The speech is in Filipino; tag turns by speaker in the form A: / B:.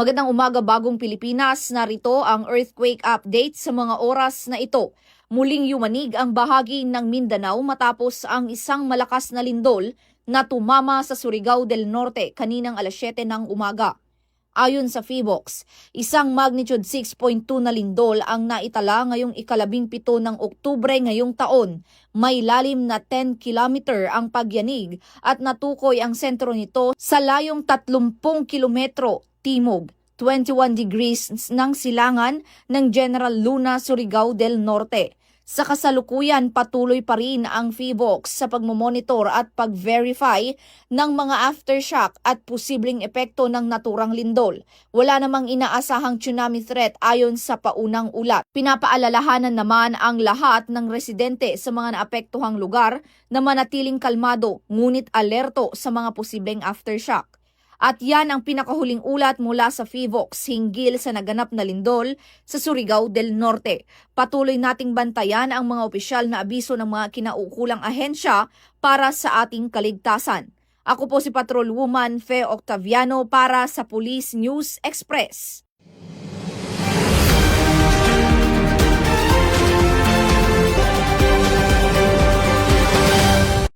A: Magandang umaga bagong Pilipinas, narito ang earthquake update sa mga oras na ito. Muling yumanig ang bahagi ng Mindanao matapos ang isang malakas na lindol na tumama sa Surigao del Norte kaninang alas 7 ng umaga. Ayon sa PHIVOLCS, isang magnitude 6.2 na lindol ang naitala ngayong ika-17 ng Oktubre ngayong taon. May lalim na 10 kilometer ang pagyanig at natukoy ang sentro nito sa layong 30 kilometro timog, 21 degrees ng silangan ng General Luna, Surigao del Norte. Sa kasalukuyan, patuloy pa rin ang PHIVOLCS sa pagmomonitor at pag-verify ng mga aftershock at posibleng epekto ng naturang lindol. Wala namang inaasahang tsunami threat ayon sa paunang ulat. Pinapaalalahanan naman ang lahat ng residente sa mga naapektuhang lugar na manatiling kalmado ngunit alerto sa mga posibleng aftershock. At yan ang pinakahuling ulat mula sa PHIVOLCS hinggil sa naganap na lindol sa Surigao del Norte. Patuloy nating bantayan ang mga opisyal na abiso ng mga kinaukulang ahensya para sa ating kaligtasan. Ako po si Patrolwoman Fe Octaviano para sa Police News Express.